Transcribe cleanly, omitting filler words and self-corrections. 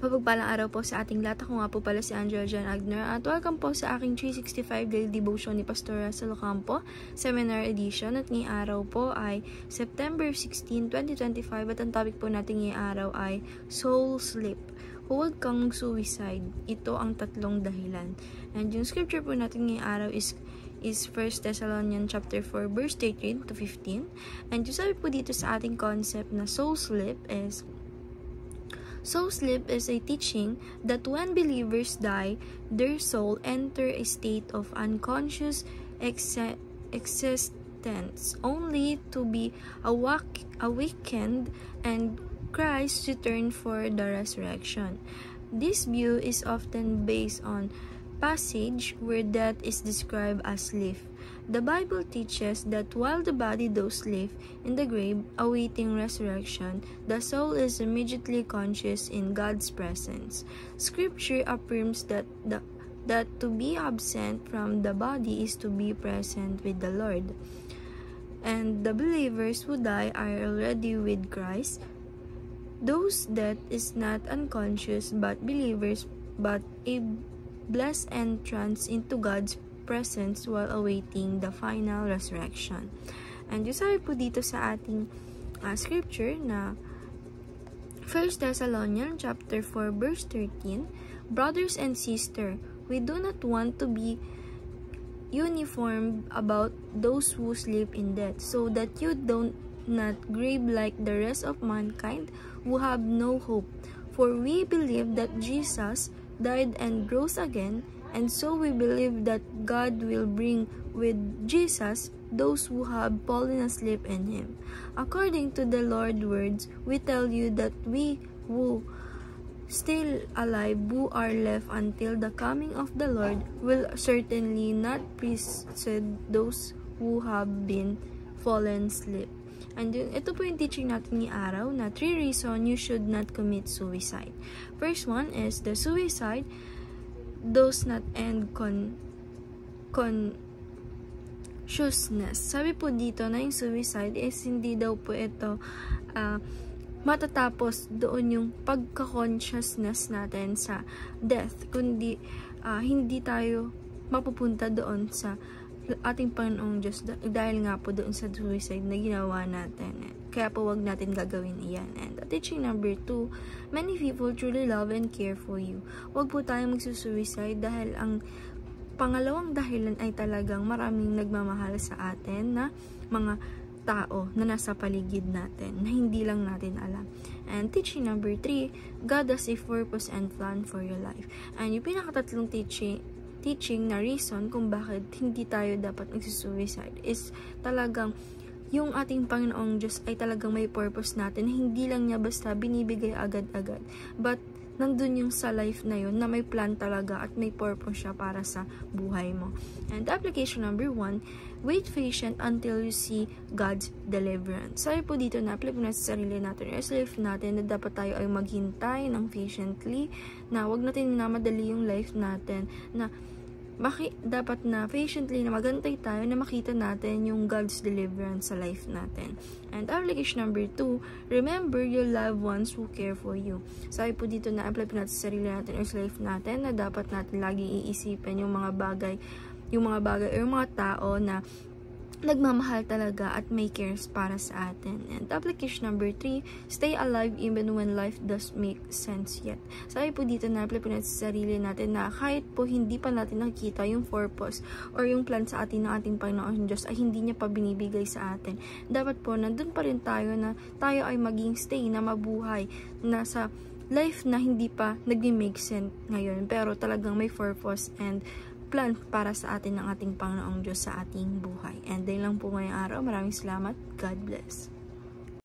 Mapagpalang araw po sa ating lahat. Ako nga po pala si Angela Jan Agner at welcome po sa aking 365 Daily Devotion ni Pastor Russell Ocampo, Seminar Edition. At ngayong araw po ay September 16, 2025 at ang topic po natin ngayong araw ay Soul Sleep. Huwag kang suicide. Ito ang tatlong dahilan. And yung scripture po natin ngayong araw is 1 Thessalonians chapter 4 verse 13 to 15. And yung sabi po dito sa ating concept na soul sleep is a teaching that when believers die, their soul enter a state of unconscious existence, only to be awakened and Christ return for the resurrection. This view is often based on passage where death is described as sleep. The Bible teaches that while the body does sleep in the grave, awaiting resurrection, the soul is immediately conscious in God's presence. Scripture affirms that to be absent from the body is to be present with the Lord. And the believers who die are already with Christ. Those that is not unconscious but believers, but a blessed entrance into God's presence while awaiting the final resurrection. And yung sabi po dito sa ating scripture na 1 Thessalonians chapter 4 verse 13, brothers and sisters, we do not want to be uniform about those who sleep in death, so that you don't not grieve like the rest of mankind who have no hope. For we believe that Jesus died and rose again, and so we believe that God will bring with Jesus those who have fallen asleep in Him. According to the Lord's words, we tell you that we who still alive, who are left until the coming of the Lord, will certainly not precede those who have been fallen asleep. And ito po yung teaching natin ni araw na 3 reasons you should not commit suicide. First one is the suicide does not end consciousness. Sabi po dito na yung suicide is hindi daw po ito matatapos doon yung pagka-consciousness natin sa death, kundi hindi tayo mapupunta doon sa ating Panginoong Diyos dahil nga po doon sa suicide na ginawa natin. Kaya po wag natin gagawin iyan. And teaching number 2, many people truly love and care for you. Wag po tayong magsusuicide dahil ang pangalawang dahilan ay talagang maraming nagmamahal sa atin na mga tao na nasa paligid natin na hindi lang natin alam. And teaching number 3, God has a purpose and plan for your life. And yung pinakatatlong teaching na reason kung bakit hindi tayo dapat magsusuicide is talagang yung ating Panginoong Diyos ay talagang may purpose natin. Hindi lang niya basta binibigay agad-agad. But nandun yung sa life na yun na may plan talaga at may purpose siya para sa buhay mo. And application number 1, wait patient until you see God's deliverance. Sabi po dito na apply po natin sa sarili natin, sa life natin na dapat tayo ay maghintay ng patiently, na wag natin minamadali yung life natin, na dapat na patiently na magantay tayo na makita natin yung God's deliverance sa life natin. And application number 2, remember your loved ones who care for you. Sabi po dito na apply po natin sa sarili natin or sa life natin na dapat natin lagi iisipin yung mga bagay o yung mga tao na nagmamahal talaga at may cares para sa atin. And application number 3, stay alive even when life does make sense yet. Sabi po dito na apply po natin sa sarili natin na kahit po hindi pa natin nakikita yung purpose or yung plan sa atin ng ating Panginoon Diyos ay hindi niya pa binibigay sa atin. Dapat po nandun pa rin tayo na tayo ay maging stay na mabuhay na sa life na hindi pa nag-make sense ngayon pero talagang may purpose and plan para sa atin ng ating Panginoong Diyos sa ating buhay. And dahil lang po ngayong araw. Maraming salamat. God bless.